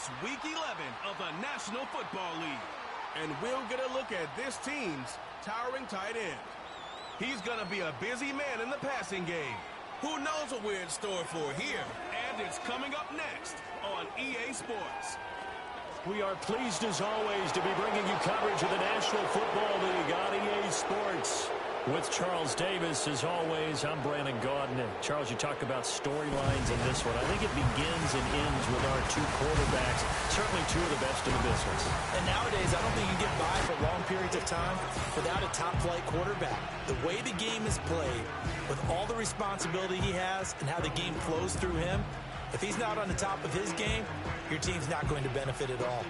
It's Week 11 of the National Football League. And we'll get a look at this team's towering tight end. He's going to be a busy man in the passing game. Who knows what we're in store for here? And it's coming up next on EA Sports. We are pleased as always to be bringing you coverage of the National Football League on EA Sports. With Charles Davis, as always, I'm Brandon Gaudin. Charles, you talk about storylines in this one. I think it begins and ends with our two quarterbacks, certainly two of the best in the business. And nowadays, I don't think you can get by for long periods of time without a top-flight quarterback. The way the game is played, with all the responsibility he has and how the game flows through him, if he's not on the top of his game, your team's not going to benefit at all.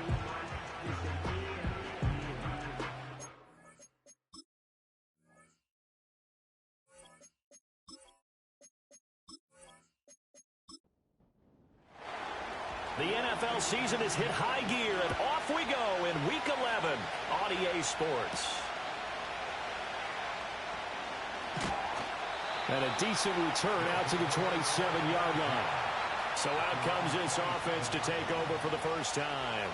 The NFL season has hit high gear, and off we go in Week 11 on EA Sports. And a decent return out to the 27-yard line. So out comes this offense to take over for the first time.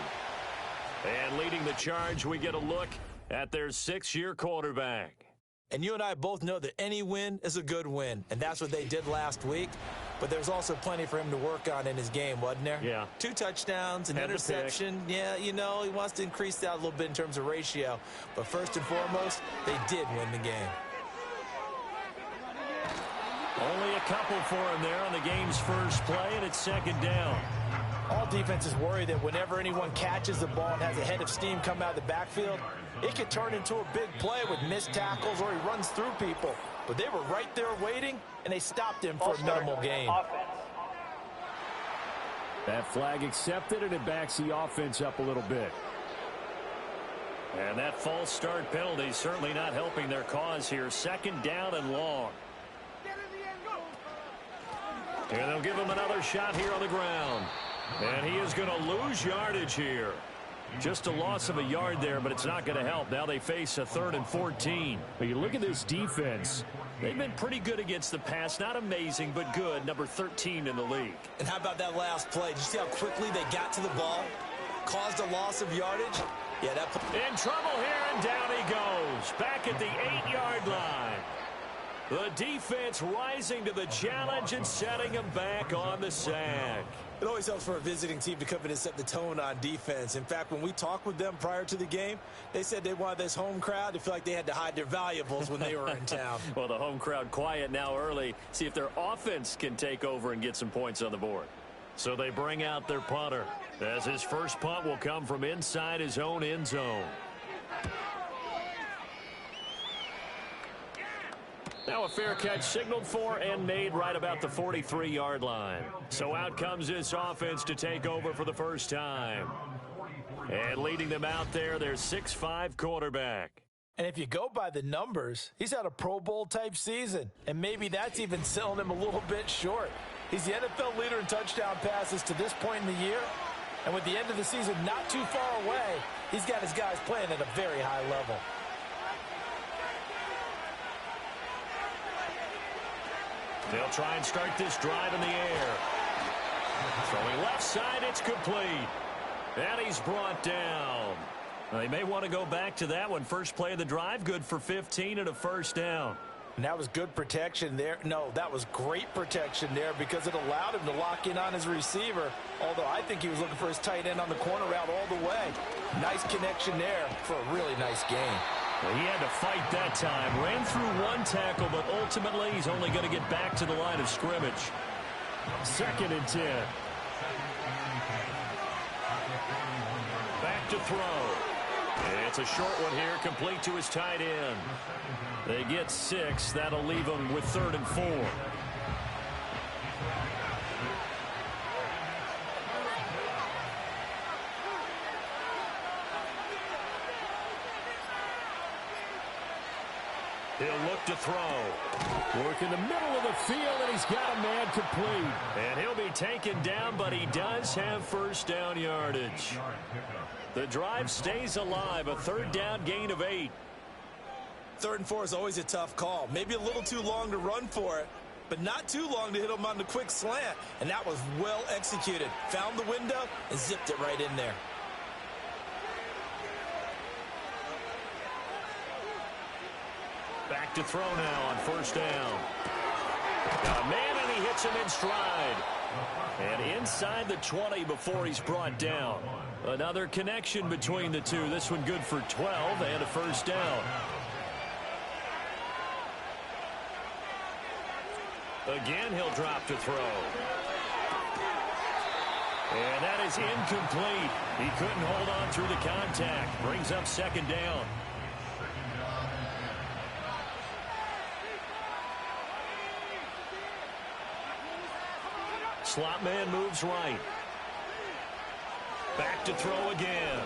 And leading the charge, we get a look at their 6-year quarterback. And you and I both know that any win is a good win, and that's what they did last week. But there's also plenty for him to work on in his game, wasn't there? Yeah. 2 touchdowns, an interception. Yeah, you know, he wants to increase that a little bit in terms of ratio. But first and foremost, they did win the game. Only a couple for him there on the game's first play, and it's second down. All defenses worry that whenever anyone catches the ball and has a head of steam come out of the backfield, it could turn into a big play with missed tackles or he runs through people. But they were right there waiting, and they stopped him for a minimal gain. That flag accepted, and it backs the offense up a little bit. And that false start penalty certainly not helping their cause here. Second down and long. And they'll give him another shot here on the ground. And he is going to lose yardage here. Just a loss of a yard there, but it's not going to help. Now they face a 3rd and 14. But you look at this defense. They've been pretty good against the pass. Not amazing, but good. Number 13 in the league. And how about that last play? Did you see how quickly they got to the ball? Caused a loss of yardage? Yeah, that. In trouble here, and down he goes. Back at the 8-yard line. The defense rising to the challenge and setting him back on the sack. It always helps for a visiting team to come in and set the tone on defense. In fact, when we talked with them prior to the game, they said they wanted this home crowd to feel like they had to hide their valuables when they were in town. Well, the home crowd quiet now early. See if their offense can take over and get some points on the board. So they bring out their punter, as his first punt will come from inside his own end zone. Now a fair catch signaled for and made right about the 43-yard line. So out comes this offense to take over for the first time. And leading them out there, their 6'5" quarterback. And if you go by the numbers, he's had a Pro Bowl-type season. And maybe that's even selling him a little bit short. He's the NFL leader in touchdown passes to this point in the year. And with the end of the season not too far away, he's got his guys playing at a very high level. They'll try and start this drive in the air. Throwing left side, it's complete. And he's brought down. They may want to go back to that one. First play of the drive, good for 15 and a first down. And that was good protection there. No, that was great protection there because it allowed him to lock in on his receiver, although I think he was looking for his tight end on the corner route all the way. Nice connection there for a really nice gain. Well, he had to fight that time. Ran through one tackle, but ultimately he's only going to get back to the line of scrimmage. 2nd and 10. Back to throw. It's a short one here, complete to his tight end. They get 6. That'll leave them with 3rd and 4. He'll look to throw. Work in the middle of the field, and he's got a man complete. And he'll be taken down, but he does have first down yardage. The drive stays alive, a 3rd down gain of 8. 3rd and 4 is always a tough call. Maybe a little too long to run for it. but not too long to hit him on the quick slant. And that was well executed. Found the window and zipped it right in there. Back to throw now on first down. Got a man, and he hits him in stride. And inside the 20 before he's brought down. Another connection between the two. This one good for 12 and a first down. Again, he'll drop to throw. And that is incomplete. He couldn't hold on through the contact. Brings up second down. Slot man moves right. Back to throw again.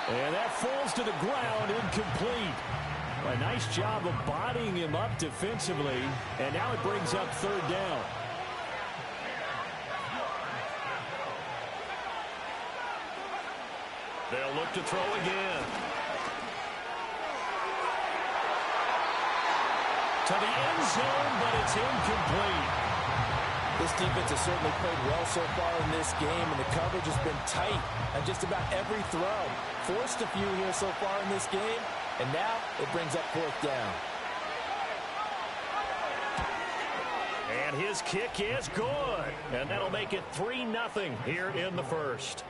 And that falls to the ground, incomplete. A nice job of bodying him up defensively, and now it brings up third down. They'll look to throw again. To the end zone, but it's incomplete. This defense has certainly played well so far in this game, and the coverage has been tight on just about every throw. Forced a few here so far in this game, and now it brings up fourth down. And his kick is good. And that'll make it 3-0 here in the first.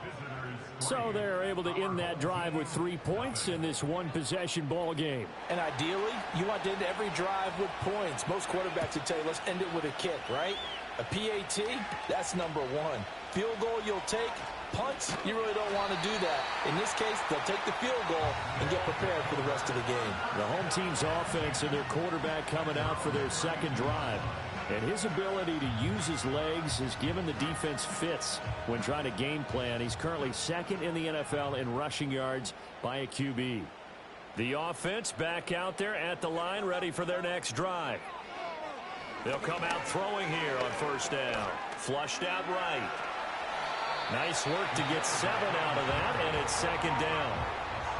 So they're able to end that drive with 3 points in this one-possession ball game. And ideally, you want to end every drive with points. Most quarterbacks would tell you, let's end it with a kick, right? A PAT, that's number one. Field goal you'll take. Punts, you really don't want to do that. In this case, they'll take the field goal and get prepared for the rest of the game. The home team's offense and their quarterback coming out for their second drive. And his ability to use his legs has given the defense fits when trying to game plan. He's currently second in the NFL in rushing yards by a QB. The offense back out there at the line, ready for their next drive. They'll come out throwing here on first down. Flushed out right. Nice work to get 7 out of that, and it's second down.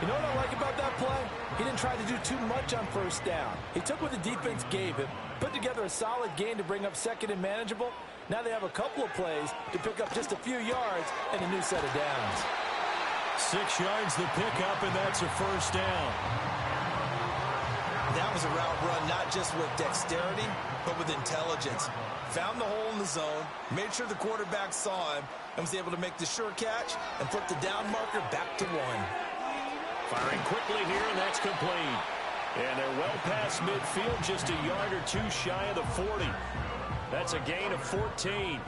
You know what I like about that play? He didn't try to do too much on first down. He took what the defense gave him, put together a solid gain to bring up second and manageable. Now they have a couple of plays to pick up just a few yards and a new set of downs. 6 yards the pickup, and that's a first down. That was a route run not just with dexterity, but with intelligence. Found the hole in the zone, made sure the quarterback saw him, and was able to make the sure catch and put the down marker back to 1. Firing quickly here, and that's complete. And they're well past midfield, just a yard or two shy of the 40. That's a gain of 14.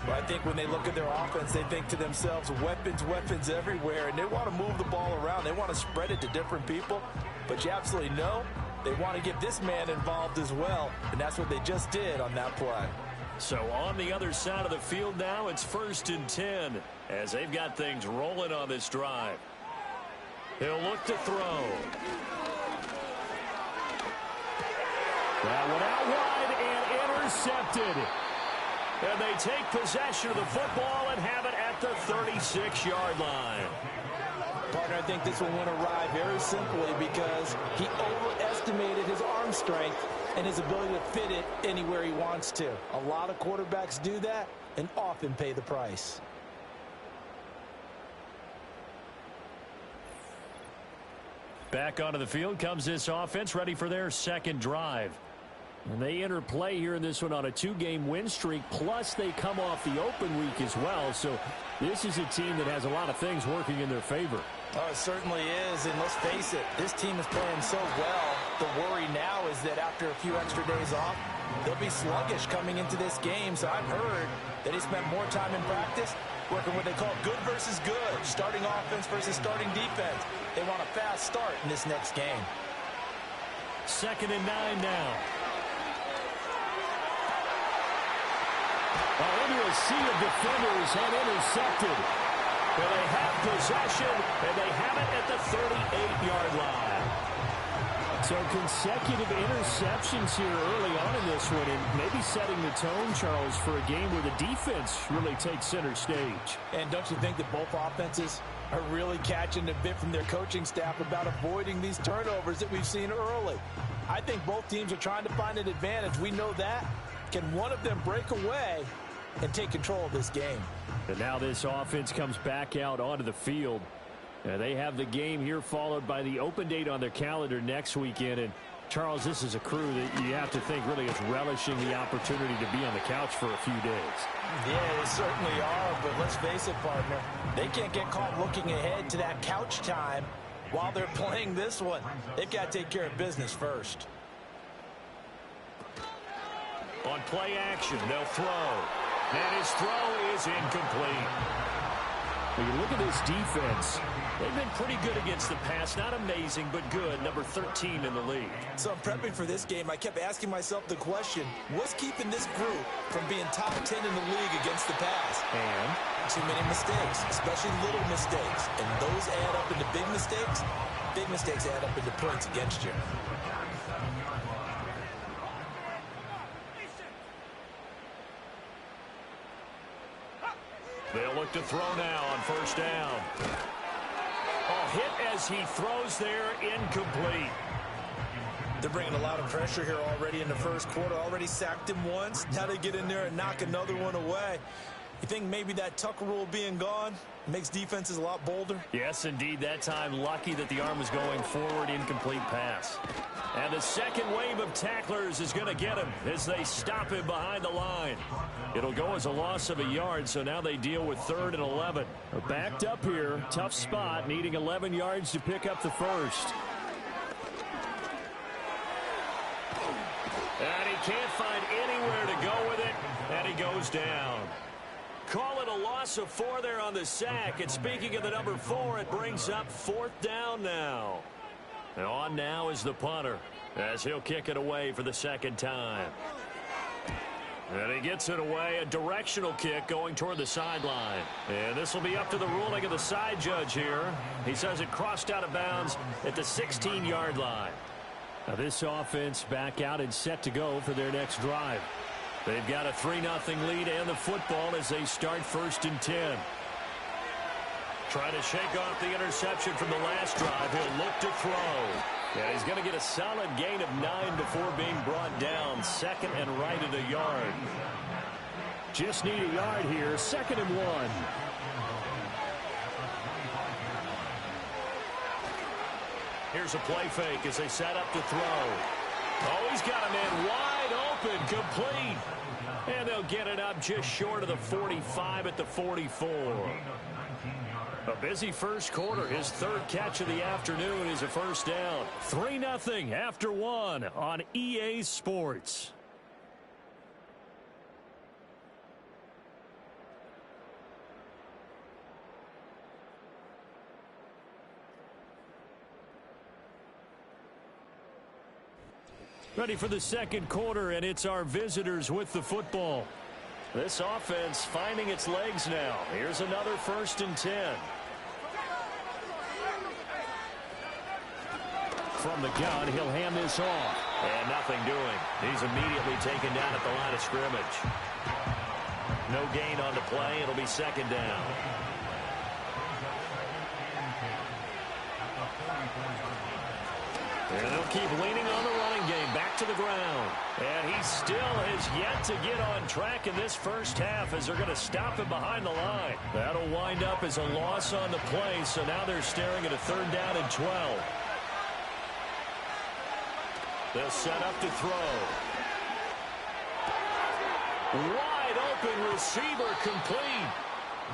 Well, I think when they look at their offense, they think to themselves, weapons everywhere, and they want to move the ball around. They want to spread it to different people, but you absolutely know they want to get this man involved as well, and that's what they just did on that play. So on the other side of the field now, it's 1st and 10 as they've got things rolling on this drive. He'll look to throw. That one out wide and intercepted. And they take possession of the football and have it at the 36-yard line. Partner, I think this one went awry very simply because he overestimated his arm strength and his ability to fit it anywhere he wants to. A lot of quarterbacks do that and often pay the price. Back onto the field comes this offense, ready for their second drive. And they enter play here in this one on a 2-game win streak, plus they come off the open week as well. So this is a team that has a lot of things working in their favor. Oh, it certainly is, and let's face it, this team is playing so well. The worry now is that after a few extra days off, they'll be sluggish coming into this game. So I've heard that he spent more time in practice working what they call good versus good, starting offense versus starting defense. They want a fast start in this next game. 2nd and 9 now. Into a sea of defenders and intercepted. But they have possession, and they have it at the 38-yard line. So consecutive interceptions here early on in this one, and maybe setting the tone, Charles, for a game where the defense really takes center stage. And don't you think that both offenses are really catching a bit from their coaching staff about avoiding these turnovers that we've seen early? I think both teams are trying to find an advantage. We know that. Can one of them break away and take control of this game? And now this offense comes back out onto the field. They have the game here followed by the open date on their calendar next weekend. And, Charles, this is a crew that you have to think really is relishing the opportunity to be on the couch for a few days. Yeah, they certainly are, but let's face it, partner. They can't get caught looking ahead to that couch time while they're playing this one. They've got to take care of business first. On play action, they'll throw. And his throw is incomplete. When you look at this defense, they've been pretty good against the pass. Not amazing, but good. Number 13 in the league. So I'm prepping for this game. I kept asking myself the question, what's keeping this group from being top 10 in the league against the pass? And too many mistakes, especially little mistakes. And those add up into big mistakes. Big mistakes add up into points against you. They'll look to throw now on first down. Oh, hit as he throws there, incomplete. They're bringing a lot of pressure here already in the first quarter. Already sacked him once. Now they get in there and knock another one away. You think maybe that Tucker rule being gone makes defenses a lot bolder? Yes, indeed. That time, lucky that the arm was going forward, incomplete pass. And the second wave of tacklers is going to get him as they stop him behind the line. It'll go as a loss of a yard, so now they deal with 3rd and 11. Backed up here, tough spot, needing 11 yards to pick up the first. And he can't find anywhere to go with it, and he goes down. Call it a loss of 4 there on the sack. And speaking of the number 4, it brings up 4th down now. And on now is the punter as he'll kick it away for the second time. And he gets it away, a directional kick going toward the sideline. And this will be up to the ruling of the side judge here. He says it crossed out of bounds at the 16-yard line. Now this offense back out and set to go for their next drive. They've got a 3-0 lead and the football as they start 1st and 10. Trying to shake off the interception from the last drive. He'll look to throw. Yeah, he's going to get a solid gain of 9 before being brought down. 2nd and right at a yard. Just need a yard here. 2nd and 1. Here's a play fake as they set up to throw. Oh, he's got a man wide open, complete. And they'll get it up just short of the 45 at the 44. A busy first quarter. His 3rd catch of the afternoon is a first down. 3-0 after 1 on EA Sports. Ready for the second quarter, and it's our visitors with the football. This offense finding its legs now. Here's another 1st and 10. From the gun, he'll hand this off. And nothing doing. He's immediately taken down at the line of scrimmage. No gain on the play. It'll be 2nd down. And they'll keep leaning on the running game. Back to the ground. And he still has yet to get on track in this first half as they're going to stop him behind the line. That'll wind up as a loss on the play, so now they're staring at a 3rd down and 12. They'll set up to throw. Wide open receiver complete.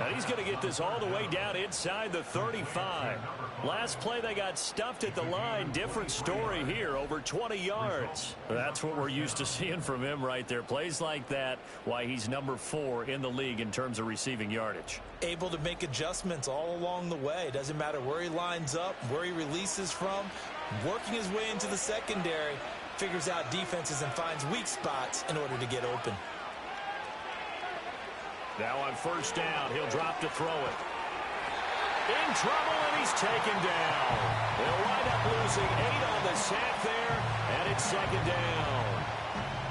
And he's going to get this all the way down inside the 35. Last play they got stuffed at the line. Different story here, over 20 yards. That's what we're used to seeing from him right there. Plays like that, why he's number 4 in the league in terms of receiving yardage. Able to make adjustments all along the way. Doesn't matter where he lines up, where he releases from. Working his way into the secondary, figures out defenses and finds weak spots in order to get open. Now on first down, he'll drop to throw it. In trouble, and he's taken down. They'll wind up losing 8 on the sack there, and it's second down.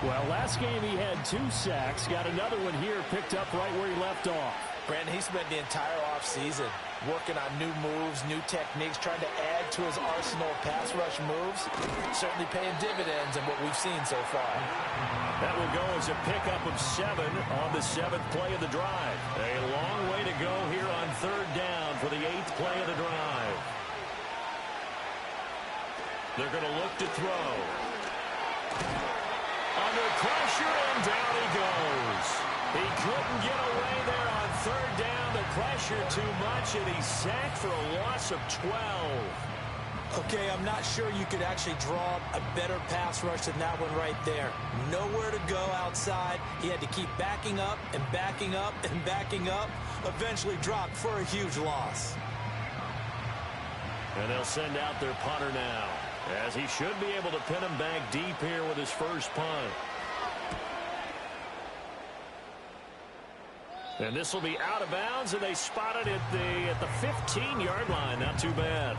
Well, last game he had 2 sacks. Got another one here, picked up right where he left off. Brandon, he spent the entire offseason working on new moves, new techniques, trying to add to his arsenal of pass rush moves. Certainly paying dividends in what we've seen so far. That will go as a pickup of 7 on the 7th play of the drive. A long way to go here on 3rd down for the 8th play of the drive. They're going to look to throw. Under pressure, and down he goes. He couldn't get away there on 3rd down. The pressure too much, and he's sacked for a loss of 12. Okay, I'm not sure you could actually draw a better pass rush than that one right there. Nowhere to go outside. He had to keep backing up and backing up and backing up. Eventually dropped for a huge loss. And they'll send out their punter now, as he should be able to pin him back deep here with his first punt. And this will be out of bounds, and they spot it at the 15-yard line. Not too bad.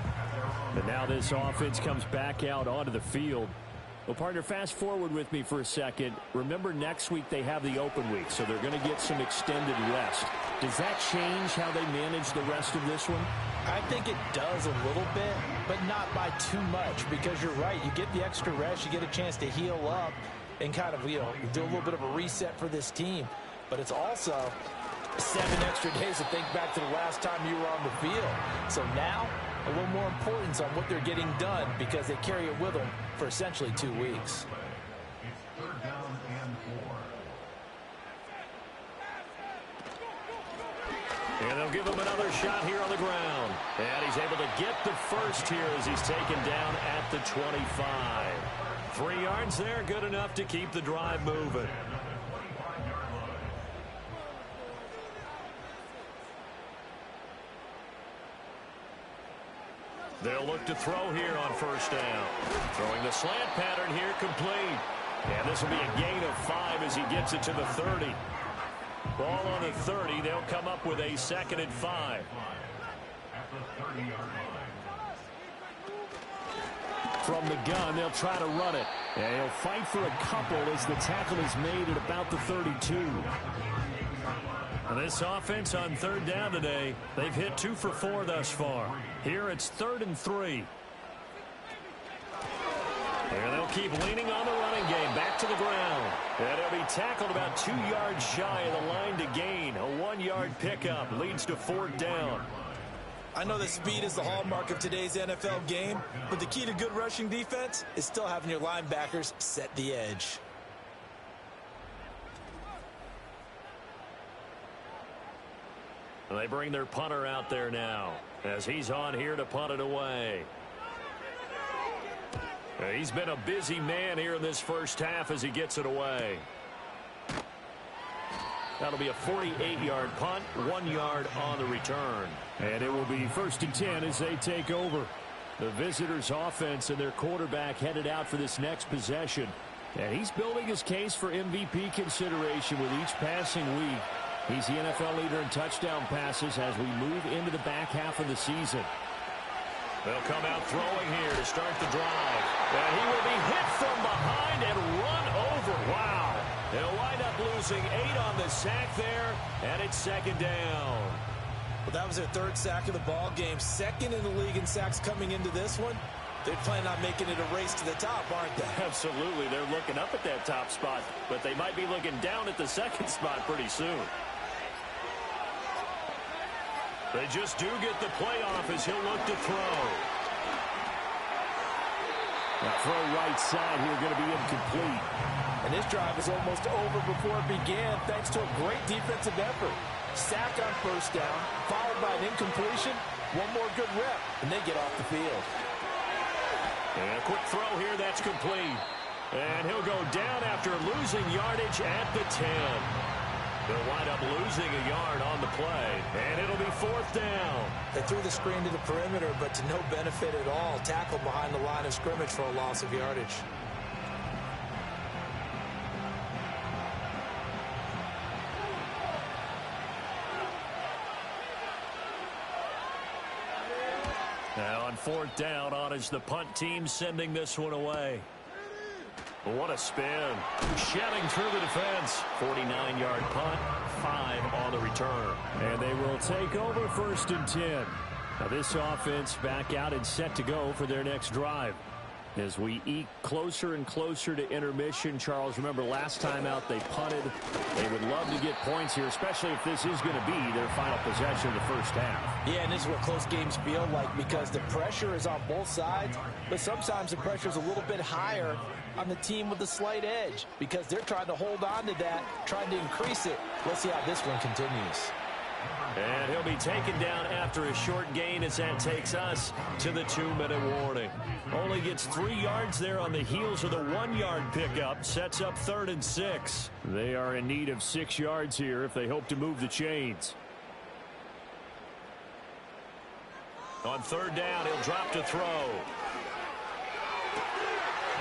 But now this offense comes back out onto the field. Well, partner, fast forward with me for a second. Remember, next week they have the open week, so they're going to get some extended rest. Does that change how they manage the rest of this one? I think it does a little bit, but not by too much, because you're right. You get the extra rest, you get a chance to heal up and kind of, do a little bit of a reset for this team. But it's also 7 extra days to think back to the last time you were on the field. So now, a little more importance on what they're getting done, because they carry it with them for essentially 2 weeks. It's 3rd down and 4. And they'll give him another shot here on the ground. And he's able to get the first here as he's taken down at the 25. 3 yards there, good enough to keep the drive moving. They'll look to throw here on 1st down. Throwing the slant pattern here, complete. And this will be a gain of 5 as he gets it to the 30. Ball on the 30. They'll come up with a 2nd and 5. At the 30-yard line. From the gun, they'll try to run it. And he'll fight for a couple as the tackle is made at about the 32. This offense on 3rd down today, they've hit 2 for 4 thus far. Here it's 3rd and 3. And they'll keep leaning on the running game, back to the ground. And he'll be tackled about 2 yards shy of the line to gain. A 1-yard pickup leads to 4th down. I know that speed is the hallmark of today's NFL game, but the key to good rushing defense is still having your linebackers set the edge. They bring their punter out there now as he's on here to punt it away. He's been a busy man here in this first half as he gets it away. That'll be a 48-yard punt, 1 yard on the return. And it will be 1st and 10 as they take over. The visitors' offense and their quarterback headed out for this next possession. And he's building his case for MVP consideration with each passing week. He's the NFL leader in touchdown passes as we move into the back half of the season. They'll come out throwing here to start the drive. And he will be hit from behind and run over. Wow. They'll wind up losing 8 on the sack there, and it's 2nd down. Well, that was their 3rd sack of the ball game. 2nd in the league in sacks coming into this one. They're planning on making it a race to the top, aren't they? Absolutely. They're looking up at that top spot, but they might be looking down at the 2nd spot pretty soon. They just do get the playoff as he'll look to throw. Now throw right side here going to be incomplete. And this drive is almost over before it began thanks to a great defensive effort. Sack on 1st down, followed by an incompletion. One more good rep, and they get off the field. And a quick throw here, that's complete. And he'll go down after losing yardage at the 10. They'll wind up losing a yard on the play, and it'll be 4th down. They threw the screen to the perimeter, but to no benefit at all. Tackled behind the line of scrimmage for a loss of yardage. Now on fourth down, on is the punt team sending this one away. What a spin. Shedding through the defense. 49-yard punt, 5 on the return. And they will take over 1st and 10. Now this offense back out and set to go for their next drive. As we eke closer and closer to intermission, Charles, remember last time out they punted. They would love to get points here, especially if this is going to be their final possession of the first half. Yeah, and this is what close games feel like because the pressure is on both sides, but sometimes the pressure is a little bit higher on the team with the slight edge because they're trying to hold on to that, trying to increase it. Let's see how this one continues. And he'll be taken down after a short gain as that takes us to the 2-minute warning. Only gets 3 yards there on the heels of the 1-yard pickup. Sets up 3rd and 6. They are in need of 6 yards here if they hope to move the chains. On 3rd down, he'll drop to throw.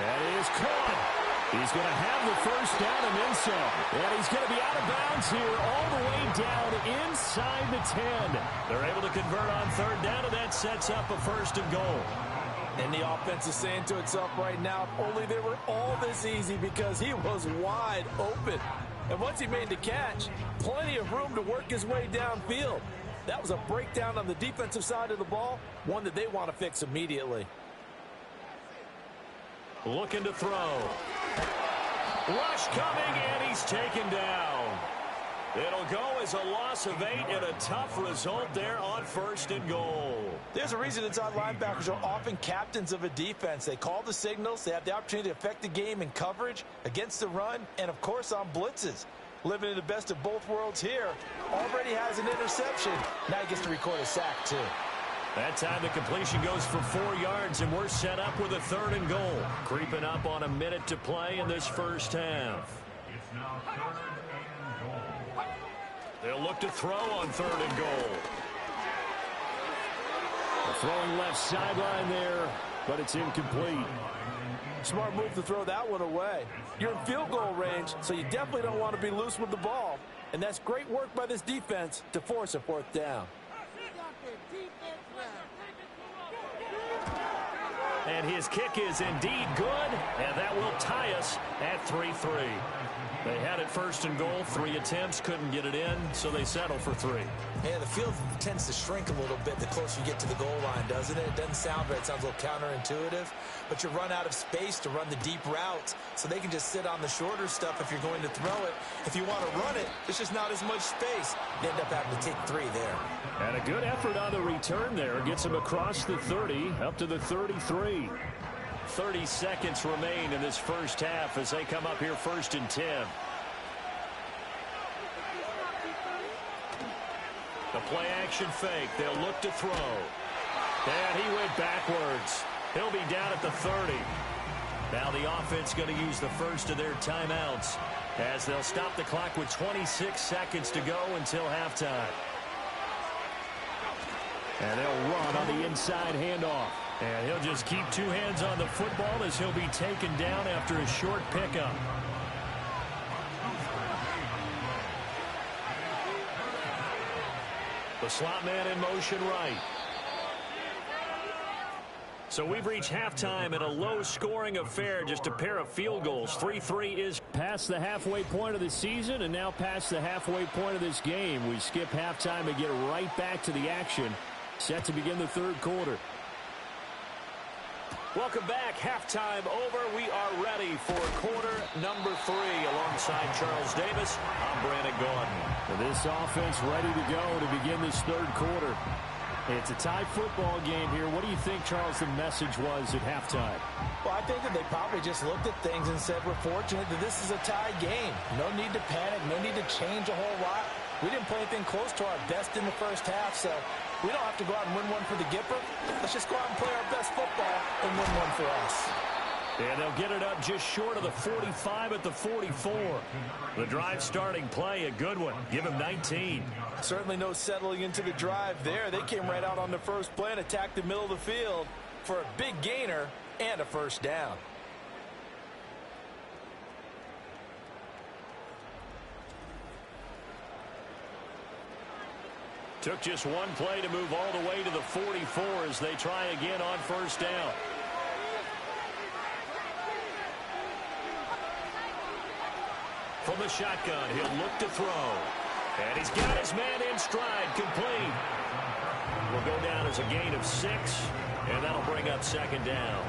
That is caught. He's going to have the first down and then some. And he's going to be out of bounds here all the way down inside the 10. They're able to convert on 3rd down, and that sets up a 1st and goal. And the offense is saying to itself right now, if only they were all this easy because he was wide open. And once he made the catch, plenty of room to work his way downfield. That was a breakdown on the defensive side of the ball, one that they want to fix immediately. Looking to throw. Rush coming, and he's taken down. It'll go as a loss of 8 and a tough result there on 1st and goal. There's a reason inside linebackers are often captains of a defense. They call the signals. They have the opportunity to affect the game in coverage, against the run, and, of course, on blitzes. Living in the best of both worlds here. Already has an interception. Now he gets to record a sack, too. That time the completion goes for 4 yards, and we're set up with a 3rd and goal. Creeping up on a minute to play in this first half. It's now 3rd and goal. They'll look to throw on 3rd and goal. Throwing left sideline there, but it's incomplete. Smart move to throw that one away. You're in field goal range, so you definitely don't want to be loose with the ball. And that's great work by this defense to force a 4th down. And his kick is indeed good, and that will tie us at 3-3. They had it 1st and goal, 3 attempts, couldn't get it in, so they settle for 3. Yeah, the field tends to shrink a little bit the closer you get to the goal line, doesn't it? It doesn't sound right. It sounds a little counterintuitive. But you run out of space to run the deep routes, so they can just sit on the shorter stuff if you're going to throw it. If you want to run it, there's just not as much space. You end up having to take 3 there. And a good effort on the return there. Gets him across the 30, up to the 33. 30 seconds remain in this first half as they come up here 1st and 10. The play action fake. They'll look to throw. And he went backwards. He'll be down at the 30. Now the offense going to use the first of their timeouts as they'll stop the clock with 26 seconds to go until halftime. And they'll run on the inside handoff. And he'll just keep 2 hands on the football as he'll be taken down after a short pickup. The slot man in motion right. So we've reached halftime at a low-scoring affair, just a pair of field goals. 3-3 is past the halfway point of the season and now past the halfway point of this game. We skip halftime and get right back to the action. Set to begin the 3rd quarter. Welcome back. Halftime over. We are ready for quarter number 3. Alongside Charles Davis, I'm Brandon Gordon. This offense ready to go to begin this 3rd quarter. It's a tie football game here. What do you think, Charles, the message was at halftime? Well, I think that they probably just looked at things and said, we're fortunate that this is a tie game. No need to panic. No need to change a whole lot. We didn't play anything close to our best in the first half, so we don't have to go out and win one for the Gipper. Let's just go out and play our best football and win one for us. And they'll get it up just short of the 45 at the 44. The drive starting play, a good one. Give him 19. Certainly no settling into the drive there. They came right out on the first play and attacked the middle of the field for a big gainer and a 1st down. Took just one play to move all the way to the 44 as they try again on first down. From the shotgun, he'll look to throw. And he's got his man in stride, complete. Will go down as a gain of 6, and that'll bring up second down.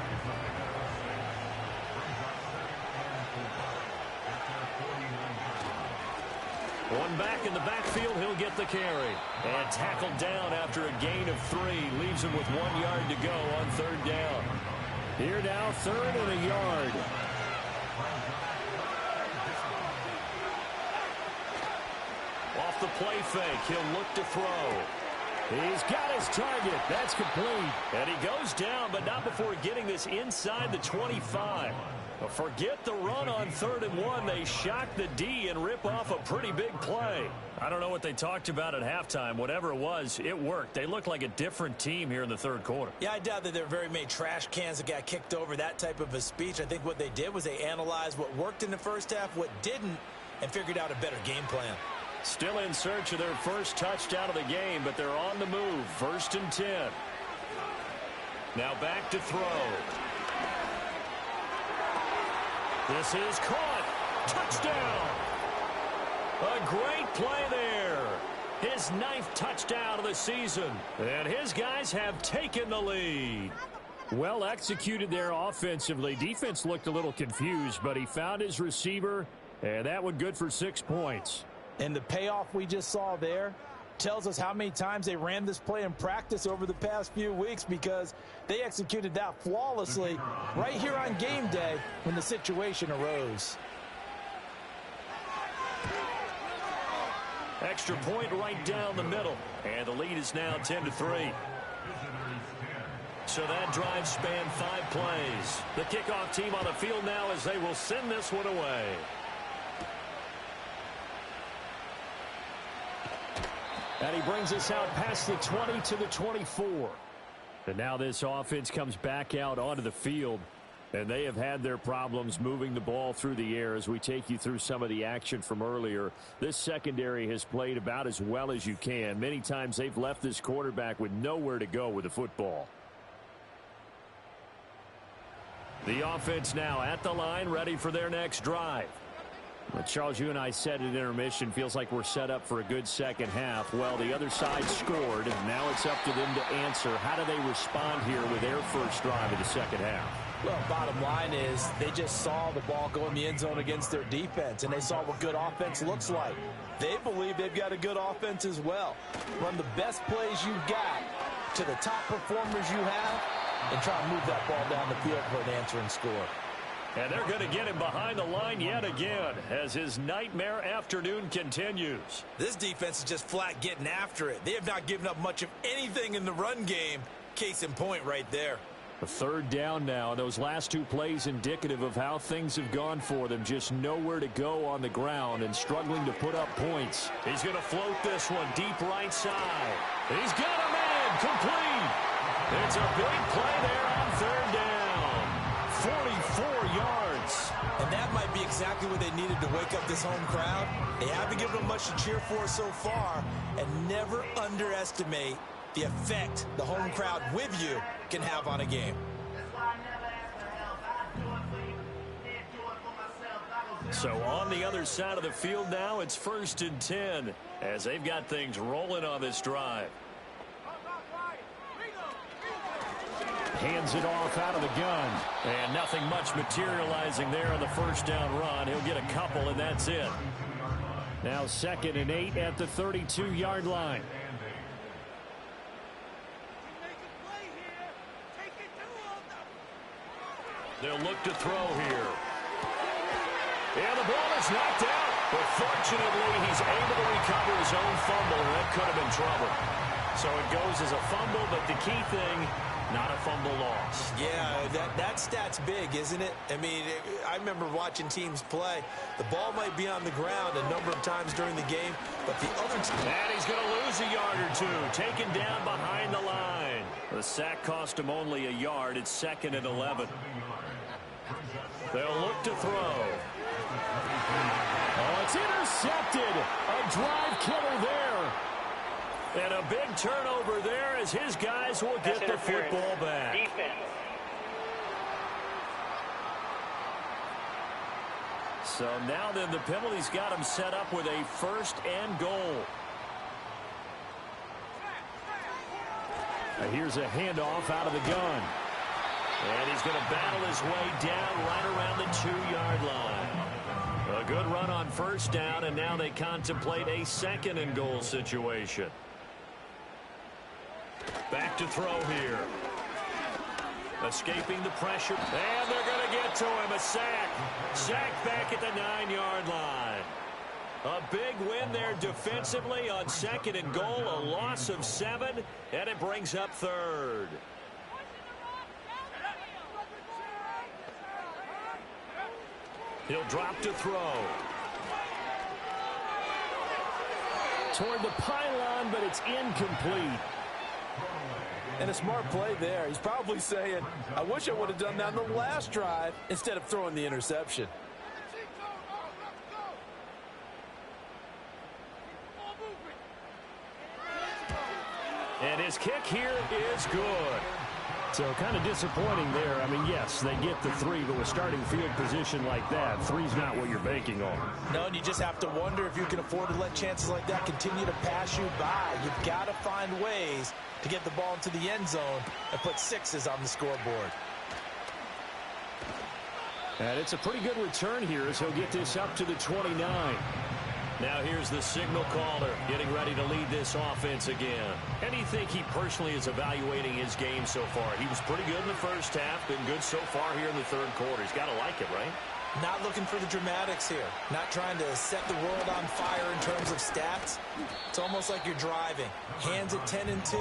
One back in the backfield, he'll get the carry. And tackled down after a gain of 3. Leaves him with 1 yard to go on third down. Here now, 3rd and a yard. Off the play fake, he'll look to throw. He's got his target. That's complete. And he goes down, but not before getting this inside the 25. Forget the run on 3rd and 1. They shock the D and rip off a pretty big play. I don't know what they talked about at halftime. Whatever it was, it worked. They look like a different team here in the third quarter. Yeah, I doubt that there were very many trash cans that got kicked over, that type of a speech. I think what they did was they analyzed what worked in the first half, what didn't, and figured out a better game plan. Still in search of their first touchdown of the game, but they're on the move. 1st and 10. Now back to throw. This is caught. Touchdown. A great play there. His 9th touchdown of the season. And his guys have taken the lead. Well executed there offensively. Defense looked a little confused, but he found his receiver, and that one good for 6 points. And the payoff we just saw there tells us how many times they ran this play in practice over the past few weeks, because they executed that flawlessly right here on game day when the situation arose. Extra point right down the middle. And the lead is now 10-3. So that drive spanned 5 plays. The kickoff team on the field now as they will send this one away. And he brings us out past the 20 to the 24. And now this offense comes back out onto the field. And they have had their problems moving the ball through the air as we take you through some of the action from earlier. This secondary has played about as well as you can. Many times they've left this quarterback with nowhere to go with the football. The offense now at the line, ready for their next drive. Well, Charles, you and I said at intermission, feels like we're set up for a good second half. Well, the other side scored, and now it's up to them to answer. How do they respond here with their first drive of the second half? Well, bottom line is they just saw the ball go in the end zone against their defense, and they saw what good offense looks like. They believe they've got a good offense as well. Run the best plays you've got to the top performers you have, and try to move that ball down the field for an answering score. And they're going to get him behind the line yet again as his nightmare afternoon continues. This defense is just flat getting after it. They have not given up much of anything in the run game. Case in point right there. A 3rd down now. Those last 2 plays indicative of how things have gone for them. Just nowhere to go on the ground and struggling to put up points. He's going to float this one deep right side. He's got a man complete. It's a big play there on 3rd down. 44 yards. And that might be exactly what they needed to wake up this home crowd. They haven't given them much to cheer for so far, and never underestimate the effect the home crowd with you can have on a game. So on the other side of the field now, it's 1st and 10 as they've got things rolling on this drive. Hands it off out of the gun. And nothing much materializing there on the first down run. He'll get a couple, and that's it. Now 2nd and 8 at the 32-yard line. They'll look to throw here. And the ball is knocked out. But fortunately, he's able to recover his own fumble, and that could have been trouble. So it goes as a fumble, but the key thing, not a fumble loss. Yeah, that stat's big, isn't it? I mean, I remember watching teams play. The ball might be on the ground a number of times during the game, but the other team... And he's going to lose a yard or 2, taken down behind the line. The sack cost him only a yard. It's 2nd and 11. They'll look to throw. Oh, it's intercepted. A drive killer there. And a big turnover there as his guys will get the football back. Defense. So now then the penalty's got him set up with a 1st and goal. Here's a handoff out of the gun. And he's going to battle his way down right around the 2-yard line. A good run on 1st down, and now they contemplate a 2nd and goal situation. Back to throw here. Escaping the pressure. And they're going to get to him. A sack. Sack back at the 9-yard line. A big win there defensively on 2nd and goal. A loss of 7, and it brings up 3rd. He'll drop to throw. Toward the pylon, but it's incomplete. And a smart play there. He's probably saying, I wish I would have done that on the last drive instead of throwing the interception. And his kick here is good. So kind of disappointing there. I mean, yes, they get the 3, but with starting field position like that, 3's not what you're banking on. No, and you just have to wonder if you can afford to let chances like that continue to pass you by. You've got to find ways to get the ball into the end zone and put 6s on the scoreboard. And it's a pretty good return here as he'll get this up to the 29. Now here's the signal caller getting ready to lead this offense again. And do you think he personally is evaluating his game so far? He was pretty good in the 1st half, been good so far here in the 3rd quarter. He's got to like it, right? Not looking for the dramatics here. Not trying to set the world on fire in terms of stats. It's almost like you're driving. Hands at 10 and 2,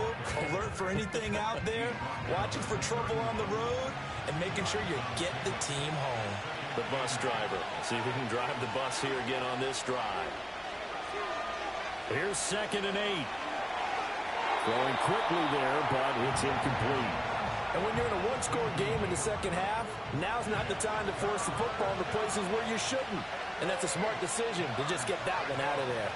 alert for anything out there, watching for trouble on the road, and making sure you get the team home. The bus driver. See if we can drive the bus here again on this drive. Here's 2nd and 8. Throwing quickly there, but it's incomplete. And when you're in a one-score game in the 2nd half, now's not the time to force the football into places where you shouldn't. And that's a smart decision to just get that one out of there.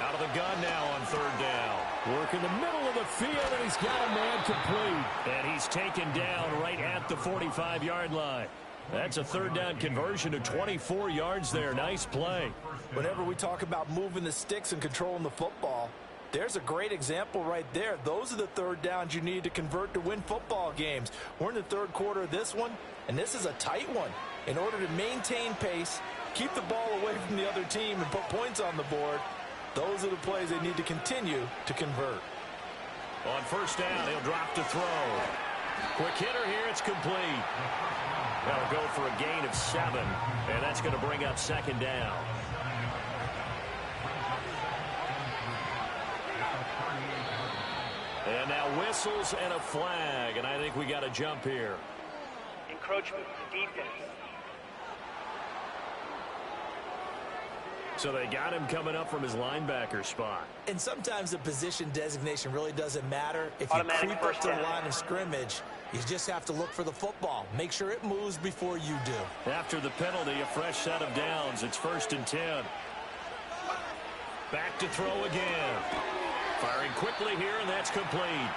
Out of the gun now on 3rd down. Work in the middle of the field, and he's got a man complete. And he's taken down right at the 45-yard line. That's a 3rd down conversion of 24 yards there. Nice play. Whenever we talk about moving the sticks and controlling the football, there's a great example right there. Those are the 3rd downs you need to convert to win football games. We're in the 3rd quarter of this one, and this is a tight one. In order to maintain pace, keep the ball away from the other team, and put points on the board, those are the plays they need to continue to convert. On 1st down, he'll drop to throw. Quick hitter here, it's complete. That'll go for a gain of 7, and that's going to bring up 2nd down. And now whistles and a flag, and I think we got a jump here. Encroachment defense. So they got him coming up from his linebacker spot. And sometimes the position designation really doesn't matter. If you Automatic creep up first to the down. line of scrimmage, you just have to look for the football. Make sure it moves before you do. After the penalty, a fresh set of downs. It's 1st and 10. Back to throw again. Firing quickly here, and that's complete.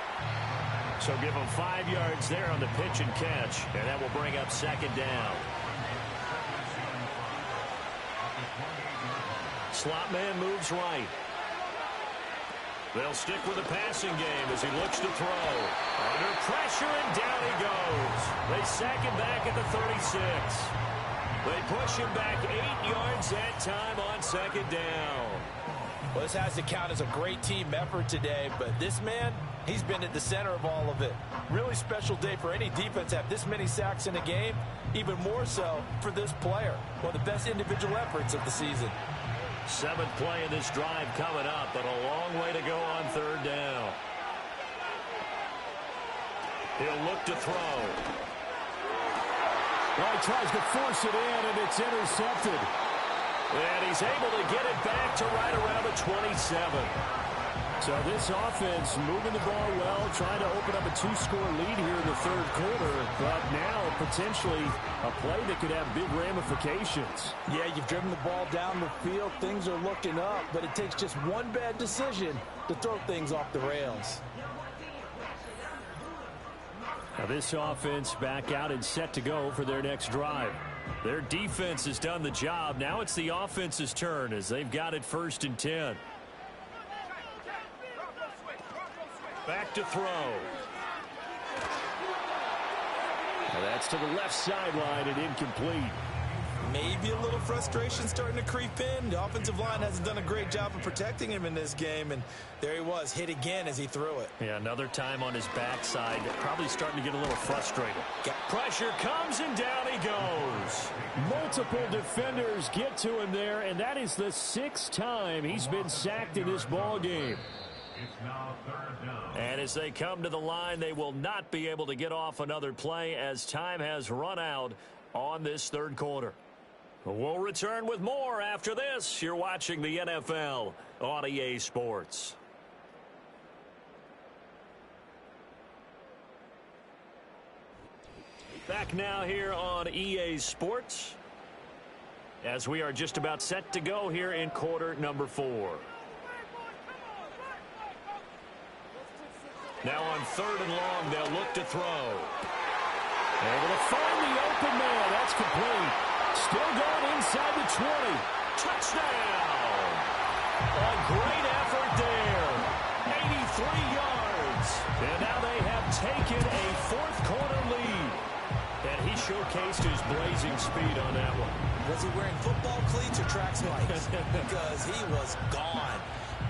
So give him 5 yards there on the pitch and catch, and that will bring up 2nd down. Slot man moves right. They'll stick with the passing game as he looks to throw. Under pressure, and down he goes. They sack him back at the 36. They push him back 8 yards that time on 2nd down. Well, this has to count as a great team effort today, but this man, he's been at the center of all of it. Really special day for any defense to have this many sacks in a game, even more so for this player. One of the best individual efforts of the season. 7th play in this drive coming up, but a long way to go on 3rd down. He'll look to throw. Well, he tries to force it in, and it's intercepted. And he's able to get it back to right around the 27. So this offense moving the ball well, trying to open up a 2-score lead here in the third quarter, but now potentially a play that could have big ramifications. Yeah, you've driven the ball down the field. Things are looking up, but it takes just one bad decision to throw things off the rails. Now this offense back out and set to go for their next drive. Their defense has done the job. Now it's the offense's turn as they've got it 1st and 10. Back to throw. Now that's to the left sideline and incomplete. Maybe a little frustration starting to creep in. The offensive line hasn't done a great job of protecting him in this game, and there he was, hit again as he threw it. Yeah, another time on his backside. Probably starting to get a little frustrated. Pressure comes, and down he goes. Multiple defenders get to him there, and that is the 6th time he's been sacked in this ball game. It's now 3rd down. And as they come to the line, they will not be able to get off another play as time has run out on this third quarter. We'll return with more after this. You're watching the NFL on EA Sports. Back now here on EA Sports as we are just about set to go here in quarter number 4. Now on 3rd and long, they'll look to throw. Able to find the open man. That's complete. Still going inside the 20. Touchdown! A great effort there. 83 yards. And now they have taken a 4th quarter lead. And he showcased his blazing speed on that one. Was he wearing football cleats or track spikes? Because he was gone.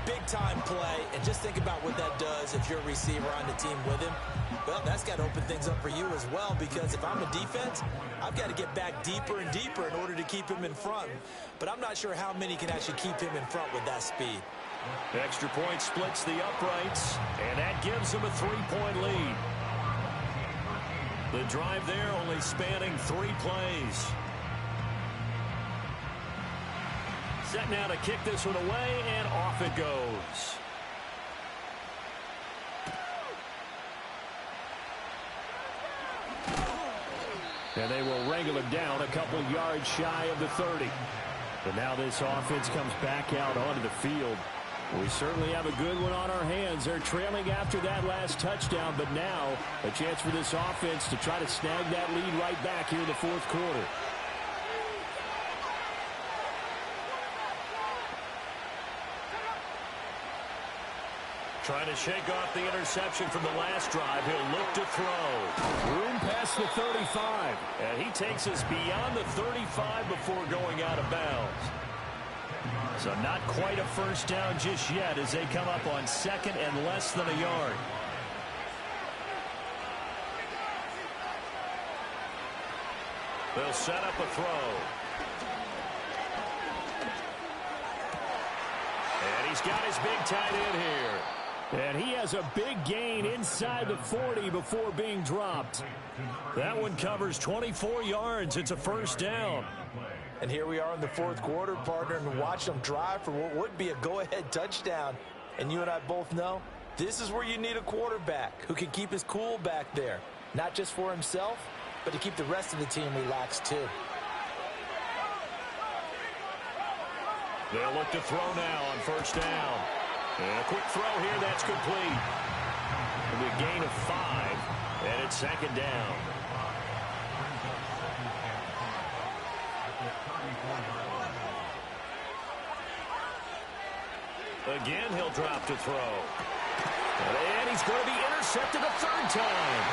Big-time play, and just think about what that does if you're a receiver on the team with him. Well, that's got to open things up for you as well, because if I'm a defense, I've got to get back deeper and deeper in order to keep him in front. But I'm not sure how many can actually keep him in front with that speed. Extra point splits the uprights, and that gives them a 3-point lead. The drive there only spanning 3 plays. Set now to kick this one away, and off it goes. And they will wrangle him down a couple yards shy of the 30. But now this offense comes back out onto the field. We certainly have a good one on our hands. They're trailing after that last touchdown, but now a chance for this offense to try to snag that lead right back here in the 4th quarter. Trying to shake off the interception from the last drive. He'll look to throw. Room past the 35. And he takes us beyond the 35 before going out of bounds. So not quite a first down just yet as they come up on 2nd and less than a yard. They'll set up a throw. And he's got his big tight end here. And he has a big gain inside the 40 before being dropped. That one covers 24 yards. It's a first down. And here we are in the 4th quarter, partner, and watch them drive for what would be a go-ahead touchdown. And you and I both know this is where you need a quarterback who can keep his cool back there, not just for himself, but to keep the rest of the team relaxed too. They'll look to throw now on first down. And a quick throw here, that's complete. It'll be a gain of 5, and it's 2nd down. Again, he'll drop to throw. And he's going to be intercepted a 3rd time.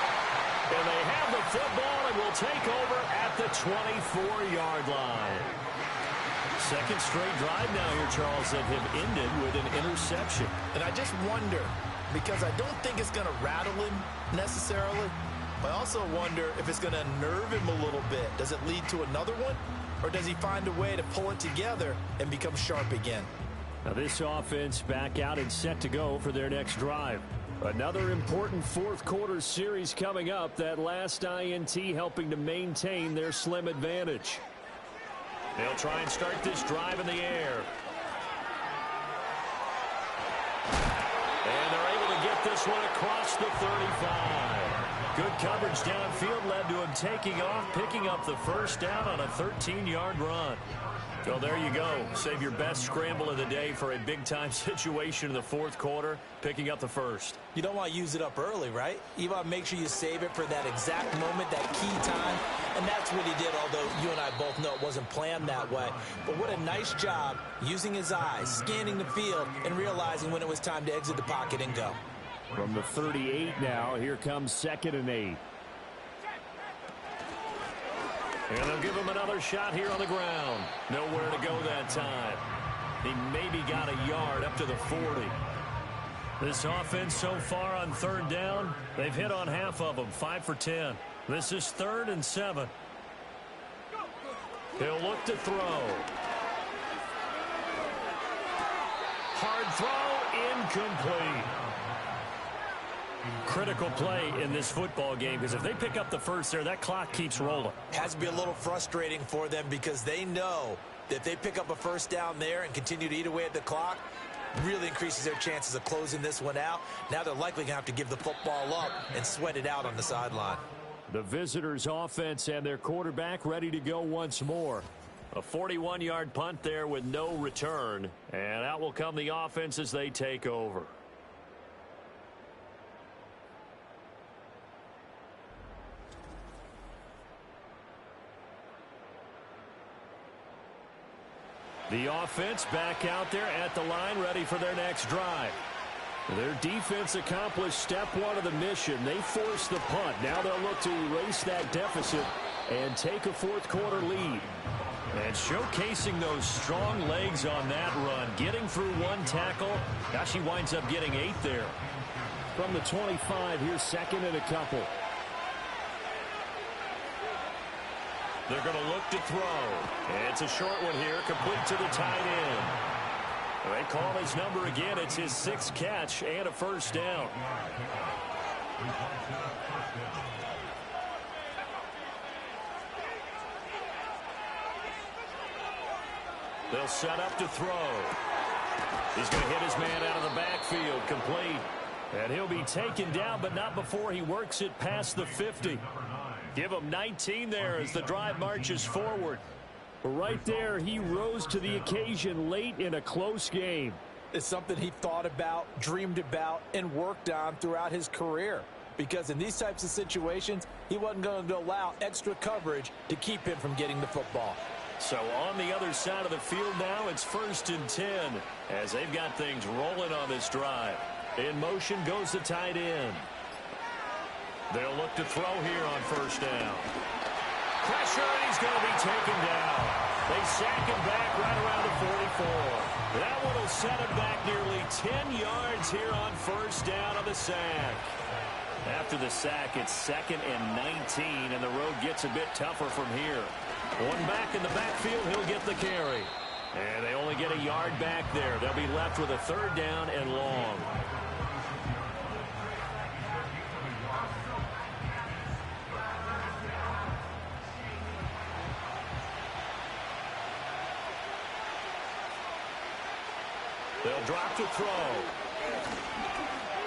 And they have the football and will take over at the 24-yard line. 2nd straight drive now here, Charles, that have ended with an interception. And I just wonder, because I don't think it's going to rattle him necessarily, but I also wonder if it's going to nerve him a little bit. Does it lead to another one? Or does he find a way to pull it together and become sharp again? Now this offense back out and set to go for their next drive. Another important 4th quarter series coming up. That last INT helping to maintain their slim advantage. They'll try and start this drive in the air. get this one across the 35. Good coverage downfield led to him taking off, picking up the first down on a 13-yard run. So there you go. Save your best scramble of the day for a big-time situation in the fourth quarter, picking up the first. You don't want to use it up early, right? You want to make sure you save it for that exact moment, that key time. And that's what he did, although you and I both know it wasn't planned that way. But what a nice job using his eyes, scanning the field, and realizing when it was time to exit the pocket and go. From the 38 now, here comes 2nd and 8. And they'll give him another shot here on the ground. Nowhere to go that time. He maybe got a yard up to the 40. This offense so far on 3rd down, they've hit on half of them, 5 for 10. This is 3rd and 7. He'll look to throw. Hard throw, incomplete. Critical play in this football game, because if they pick up the first there, that clock keeps rolling. Has to be a little frustrating for them because they know that if they pick up a first down there and continue to eat away at the clock, really increases their chances of closing this one out. Now they're likely going to have to give the football up and sweat it out on the sideline. The visitors' offense and their quarterback ready to go once more. A 41-yard punt there with no return, and out will come the offense as they take over. The offense back out there at the line, ready for their next drive. Their defense accomplished step 1 of the mission. They forced the punt. Now they'll look to erase that deficit and take a fourth quarter lead. And showcasing those strong legs on that run. Getting through one tackle. Gosh, he winds up getting 8 there. From the 25, here's 2nd and a couple. They're going to look to throw. And it's a short one here, complete to the tight end. They call his number again. It's his 6th catch and a first down. They'll set up to throw. He's going to hit his man out of the backfield, complete. And he'll be taken down, but not before he works it past the 50. Give him 19 there as the drive marches forward. Right there, he rose to the occasion late in a close game. It's something he thought about, dreamed about, and worked on throughout his career. Because in these types of situations, he wasn't going to allow extra coverage to keep him from getting the football. So on the other side of the field now, it's 1st and 10 as they've got things rolling on this drive. In motion goes the tight end. They'll look to throw here on first down. Pressure, and he's going to be taken down. They sack him back right around the 44. That one will set him back nearly 10 yards here on first down on the sack. After the sack, it's 2nd and 19, and the road gets a bit tougher from here. One back in the backfield, he'll get the carry. And they only get a yard back there. They'll be left with a 3rd down and long. They'll drop to throw.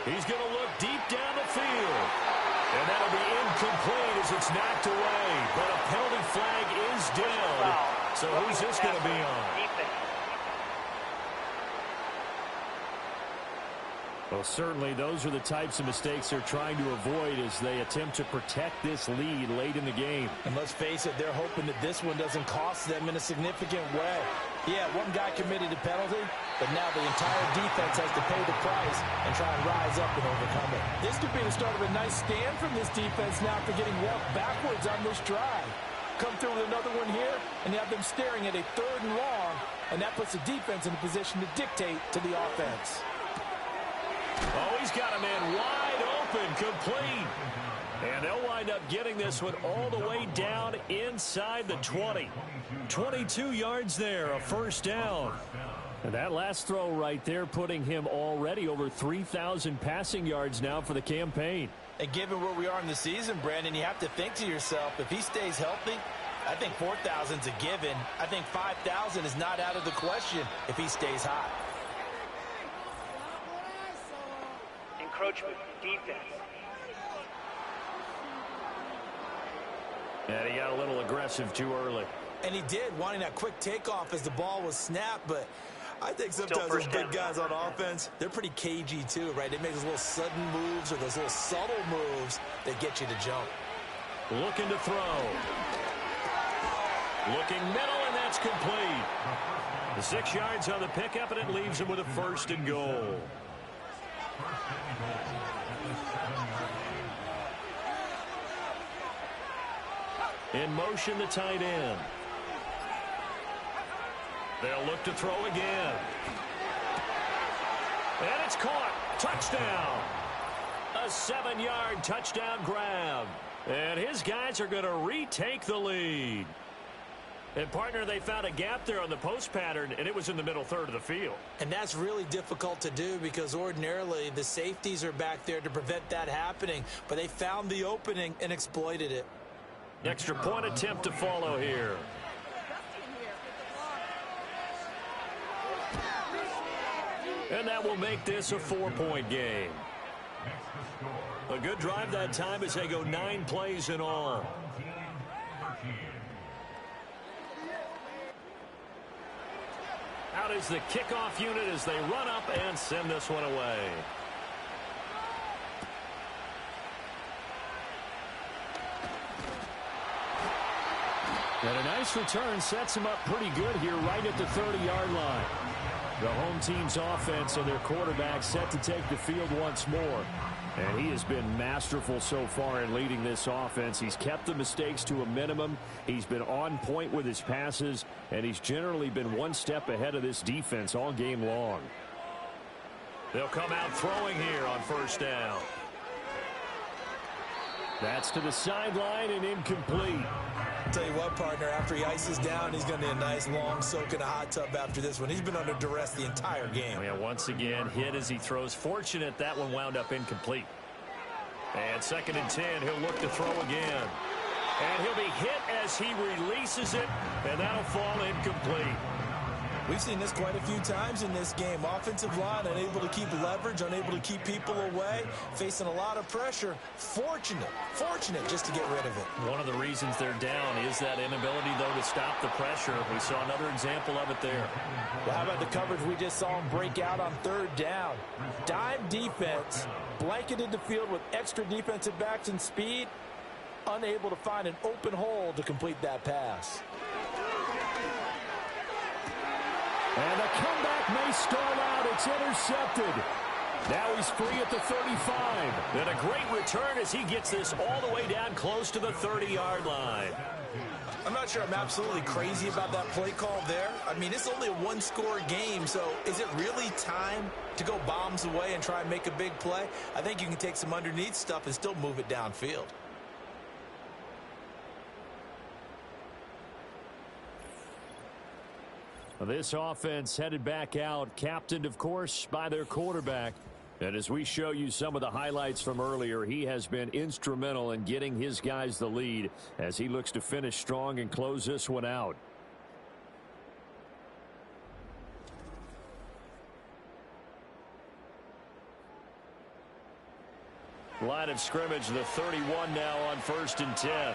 He's going to look deep down the field. And that'll be incomplete as it's knocked away. But a penalty flag is down. So who's this going to be on? Well, certainly those are the types of mistakes they're trying to avoid as they attempt to protect this lead late in the game. And let's face it, they're hoping that this one doesn't cost them in a significant way. Yeah, one guy committed a penalty, but now the entire defense has to pay the price and try and rise up and overcome it. This could be the start of a nice stand from this defense now for getting walked backwards on this drive. Come through with another one here, and you have them staring at a 3rd and long, and that puts the defense in a position to dictate to the offense. Oh, he's got a man wide open, complete. And they'll wind up getting this one all the way down inside the 20. 22 yards there, a first down. And that last throw right there putting him already over 3,000 passing yards now for the campaign. And given where we are in the season, Brandon, you have to think to yourself, if he stays healthy, I think 4,000's a given. I think 5,000 is not out of the question if he stays hot. encroachment defense. And he got a little aggressive too early. And he did, wanting that quick takeoff as the ball was snapped, but I think sometimes those big guys on offense, they're pretty cagey too, right? They make those little sudden moves or those little subtle moves that get you to jump. Looking to throw. Looking middle, and that's complete. The 6 yards on the pickup, and it leaves him with a 1st and goal. In motion, the tight end. They'll look to throw again. And it's caught. Touchdown. A 7-yard touchdown grab. And his guys are going to retake the lead. And, partner, they found a gap there on the post pattern, and it was in the middle third of the field. And that's really difficult to do because ordinarily the safeties are back there to prevent that happening. But they found the opening and exploited it. Extra point attempt to follow here. And that will make this a 4-point game. A good drive that time as they go 9 plays in all. Out is the kickoff unit as they run up and send this one away. And a nice return sets him up pretty good here right at the 30-yard line. The home team's offense and their quarterback set to take the field once more. And he has been masterful so far in leading this offense. He's kept the mistakes to a minimum. He's been on point with his passes, and he's generally been one step ahead of this defense all game long. They'll come out throwing here on 1st down. That's to the sideline and incomplete. Tell you what, partner, after he ices down, he's going to need a nice long soak in a hot tub after this one. He's been under duress the entire game. Yeah, once again, hit as he throws. Fortunate that one wound up incomplete. And 2nd and 10, he'll look to throw again. And he'll be hit as he releases it, and that'll fall incomplete. We've seen this quite a few times in this game. Offensive line unable to keep leverage, unable to keep people away, facing a lot of pressure. Fortunate just to get rid of it. One of the reasons they're down is that inability, though, to stop the pressure. We saw another example of it there. Well, how about the coverage we just saw him break out on 3rd down? Dime defense, blanketed the field with extra defensive backs and speed, unable to find an open hole to complete that pass. And the comeback may stall out. It's intercepted. Now he's free at the 35. And a great return as he gets this all the way down close to the 30-yard line. I'm not sure I'm absolutely crazy about that play call there. I mean, it's only a 1-score game, so is it really time to go bombs away and try and make a big play? I think you can take some underneath stuff and still move it downfield. This offense headed back out, captained, of course, by their quarterback. And as we show you some of the highlights from earlier, he has been instrumental in getting his guys the lead as he looks to finish strong and close this one out. Line of scrimmage, the 31 now on 1st and 10.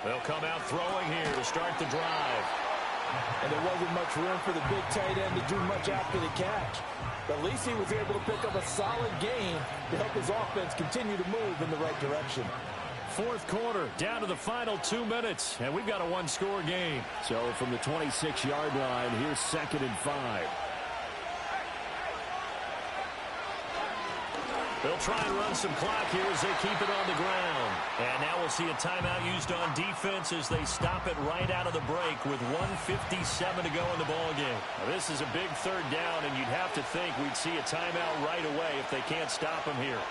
They'll come out throwing here to start the drive. And there wasn't much room for the big tight end to do much after the catch. But at least he was able to pick up a solid gain to help his offense continue to move in the right direction. 4th quarter, down to the final 2 minutes, and we've got a 1-score game. So from the 26-yard line, here's 2nd and 5. They'll try and run some clock here as they keep it on the ground. And now we'll see a timeout used on defense as they stop it right out of the break with 1:57 to go in the ballgame. Now, this is a big 3rd down, and you'd have to think we'd see a timeout right away if they can't stop him here.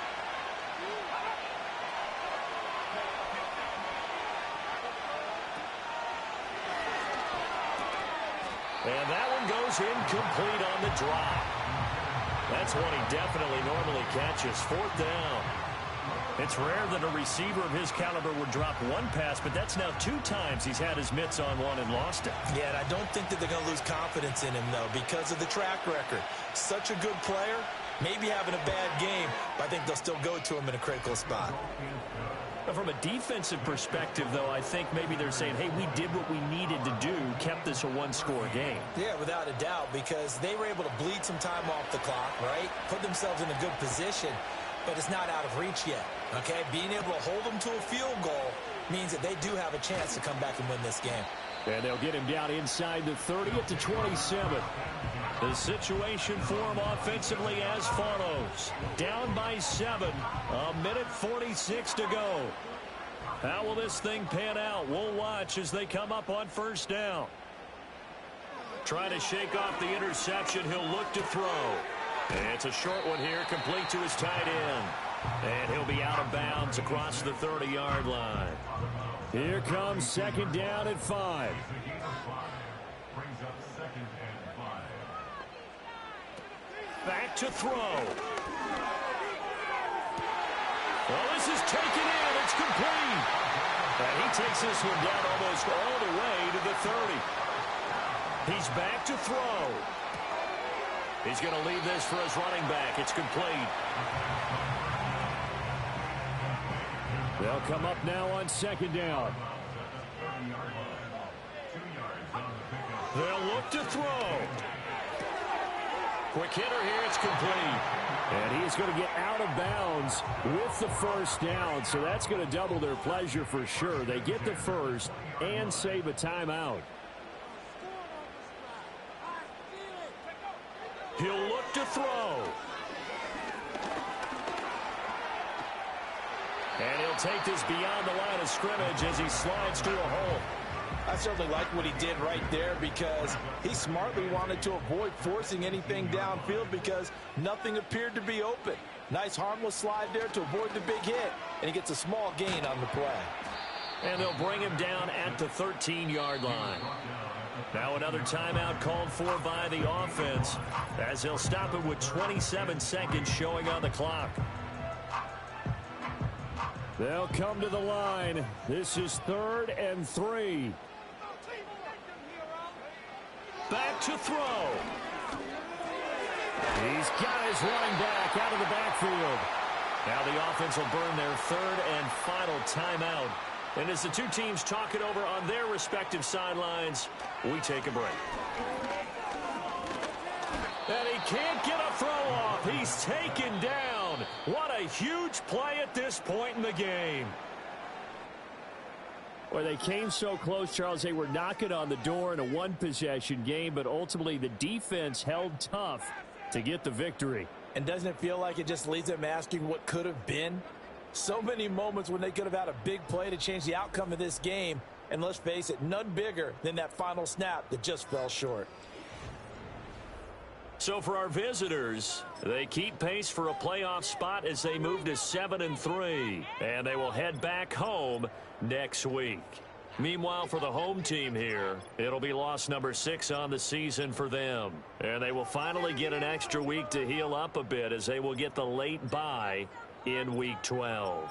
And that one goes incomplete on the drop. That's one he definitely normally catches. 4th down. It's rare that a receiver of his caliber would drop one pass, but that's now 2 times he's had his mitts on one and lost it. Yeah, and I don't think that they're going to lose confidence in him, though, because of the track record. Such a good player, maybe having a bad game, but I think they'll still go to him in a critical spot. From a defensive perspective, though, I think maybe they're saying, hey, we did what we needed to do, kept this a one-score game. Yeah, without a doubt, because they were able to bleed some time off the clock, right? Put themselves in a good position, but it's not out of reach yet, okay? Being able to hold them to a field goal means that they do have a chance to come back and win this game. And they'll get him down inside the 30 at the 27. The situation for him offensively as follows. Down by 7, 1:46 to go. How will this thing pan out? We'll watch as they come up on first down. Trying to shake off the interception. He'll look to throw. It's a short one here, complete to his tight end. And he'll be out of bounds across the 30-yard line. Here comes second down at 5. Back to throw. Well, this is taken in. It's complete. And he takes this one down almost all the way to the 30. He's back to throw. He's going to leave this for his running back. It's complete. They'll come up now on second down. They'll look to throw. Quick hitter here. It's complete. And he's going to get out of bounds with the first down. So that's going to double their pleasure for sure. They get the first and save a timeout. He'll look to throw. And he'll take this beyond the line of scrimmage as he slides through a hole. I certainly like what he did right there because he smartly wanted to avoid forcing anything downfield because nothing appeared to be open. Nice harmless slide there to avoid the big hit, and he gets a small gain on the play. And they'll bring him down at the 13-yard line. Now another timeout called for by the offense as they'll stop it with 27 seconds showing on the clock. They'll come to the line. This is 3rd and 3. Back to throw. He's got his running back out of the backfield. Now the offense will burn their 3rd and final timeout. And as the two teams talk it over on their respective sidelines, we take a break. And he can't get a throw off. He's taken down. What a huge play at this point in the game. Well, they came so close, Charles. They were knocking on the door in a one-possession game, but ultimately the defense held tough to get the victory. And doesn't it feel like it just leaves them asking what could have been? So many moments when they could have had a big play to change the outcome of this game. And let's face it, none bigger than that final snap that just fell short. So for our visitors, they keep pace for a playoff spot as they move to 7-3. And they will head back home next week. Meanwhile, for the home team here, it'll be loss number 6 on the season for them. And they will finally get an extra week to heal up a bit as they will get the late bye in Week 12.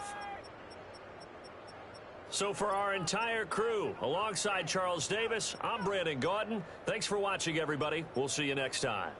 So for our entire crew, alongside Charles Davis, I'm Brandon Gaudin. Thanks for watching, everybody. We'll see you next time.